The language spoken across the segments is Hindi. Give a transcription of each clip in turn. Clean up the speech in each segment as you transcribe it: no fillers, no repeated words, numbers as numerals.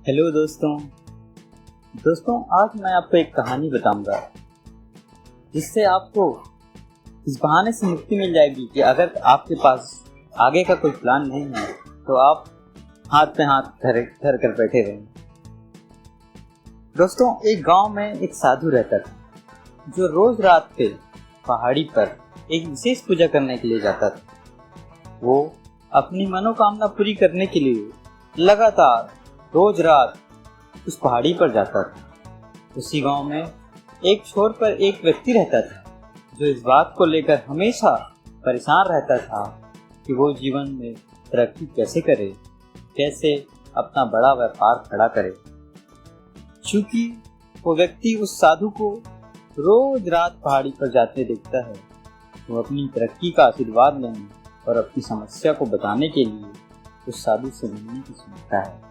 हेलो दोस्तों आज मैं आपको एक कहानी बताऊंगा जिससे आपको इस बहाने से मुक्ति मिल जाएगी कि अगर आपके पास आगे का कोई प्लान नहीं है तो आप हाथ पे हाथ धर कर बैठे रहें। दोस्तों, एक गांव में एक साधु रहता था जो रोज रात पे पहाड़ी पर एक विशेष पूजा करने के लिए जाता था। वो अपनी मनोकामना पूरी करने के लिए लगातार रोज रात उस पहाड़ी पर जाता था। उसी गांव में एक छोर पर एक व्यक्ति रहता था जो इस बात को लेकर हमेशा परेशान रहता था कि वो जीवन में तरक्की कैसे करे, कैसे अपना बड़ा व्यापार खड़ा करे। चूंकि वो व्यक्ति उस साधु को रोज रात पहाड़ी पर जाते देखता है, वो अपनी तरक्की का आशीर्वाद लेने और अपनी समस्या को बताने के लिए उस साधु से मिलने की सोचता है।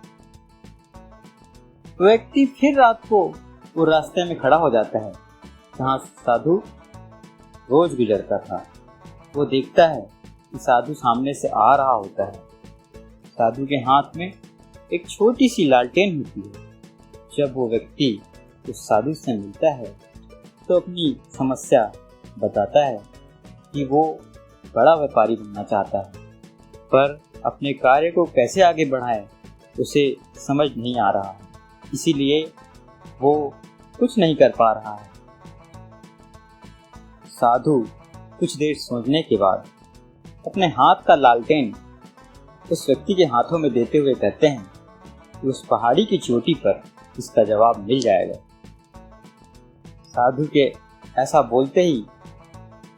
व्यक्ति फिर रात को वो रास्ते में खड़ा हो जाता है जहाँ साधु रोज गुजरता था। वो देखता है कि साधु सामने से आ रहा होता है। साधु के हाथ में एक छोटी सी लालटेन होती है। जब वो व्यक्ति उस साधु से मिलता है तो अपनी समस्या बताता है कि वो बड़ा व्यापारी बनना चाहता है, पर अपने कार्य को कैसे आगे बढ़ाए उसे समझ नहीं आ रहा है, इसीलिए वो कुछ नहीं कर पा रहा है। साधु कुछ देर सोचने के बाद अपने हाथ का लालटेन उस व्यक्ति के हाथों में देते हुए कहते हैं कि उस पहाड़ी की चोटी पर इसका जवाब मिल जाएगा। साधु के ऐसा बोलते ही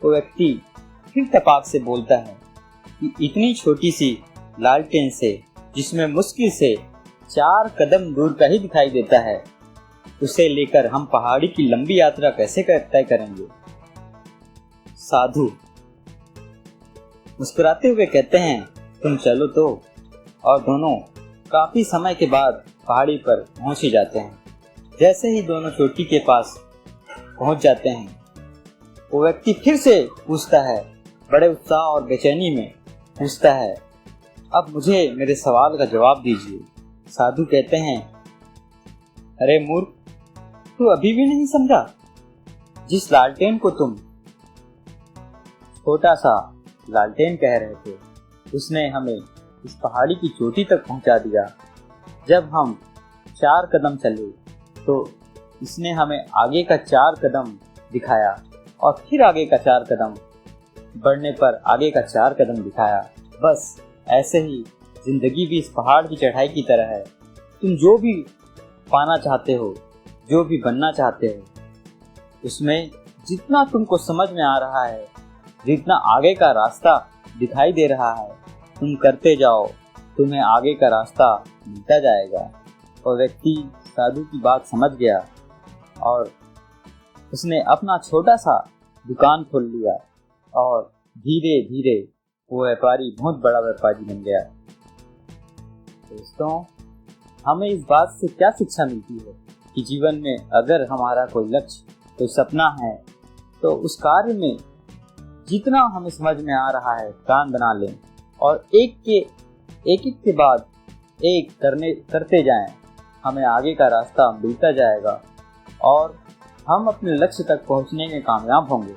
वो व्यक्ति फिर तपाक से बोलता है कि इतनी छोटी सी लालटेन से, जिसमें मुश्किल से 4 कदम दूर का ही दिखाई देता है, उसे लेकर हम पहाड़ी की लंबी यात्रा कैसे तय करेंगे। साधु मुस्कुराते हुए कहते हैं, तुम चलो तो। और दोनों काफी समय के बाद पहाड़ी पर पहुंच ही जाते हैं। जैसे ही दोनों चोटी के पास पहुंच जाते हैं, वो व्यक्ति फिर से पूछता है, बड़े उत्साह और बेचैनी में पूछता है, अब मुझे मेरे सवाल का जवाब दीजिए। साधु कहते हैं, अरे मूर्ख, तू अभी भी नहीं समझा? जिस लालटेन को तुम छोटा सा लालटेन कह रहे थे, उसने हमें इस पहाड़ी की चोटी तक पहुंचा दिया। जब हम 4 कदम चले तो इसने हमें आगे का 4 कदम दिखाया और फिर आगे का 4 कदम बढ़ने पर आगे का 4 कदम दिखाया। बस ऐसे ही जिंदगी भी इस पहाड़ की चढ़ाई की तरह है। तुम जो भी पाना चाहते हो, जो भी बनना चाहते हो, उसमें जितना तुमको समझ में आ रहा है, जितना आगे का रास्ता दिखाई दे रहा है, तुम करते जाओ, तुम्हें आगे का रास्ता मिलता जाएगा। और व्यक्ति साधु की बात समझ गया और उसने अपना छोटा सा दुकान खोल लिया और धीरे धीरे वो व्यापारी बहुत बड़ा व्यापारी बन गया। दोस्तों, हमें इस बात से क्या शिक्षा मिलती है कि जीवन में अगर हमारा कोई लक्ष्य, कोई सपना है, तो उस कार्य में जितना हमें समझ में आ रहा है प्लान बना लें और एक के बाद एक करते जाएं। हमें आगे का रास्ता मिलता जाएगा और हम अपने लक्ष्य तक पहुंचने में कामयाब होंगे।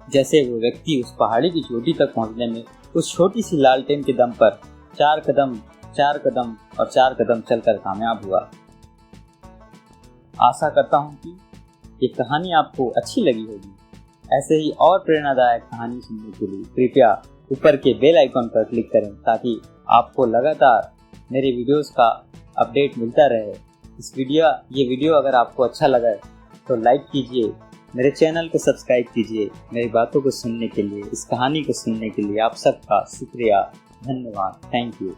जैसे वो व्यक्ति उस पहाड़ी की चोटी तक पहुंचने में उस छोटी सी लालटेन के दम पर 4 कदम और 4 कदम चलकर कामयाब हुआ। आशा करता हूं कि ये कहानी आपको अच्छी लगी होगी। ऐसे ही और प्रेरणादायक कहानी सुनने के लिए कृपया ऊपर के बेल आइकन पर क्लिक करें ताकि आपको लगातार मेरे वीडियोस का अपडेट मिलता रहे। ये वीडियो अगर आपको अच्छा लगा तो लाइक कीजिए, मेरे चैनल को सब्सक्राइब कीजिए। मेरी बातों को सुनने के लिए, इस कहानी को सुनने के लिए आप सबका शुक्रिया, धन्यवाद, थैंक यू।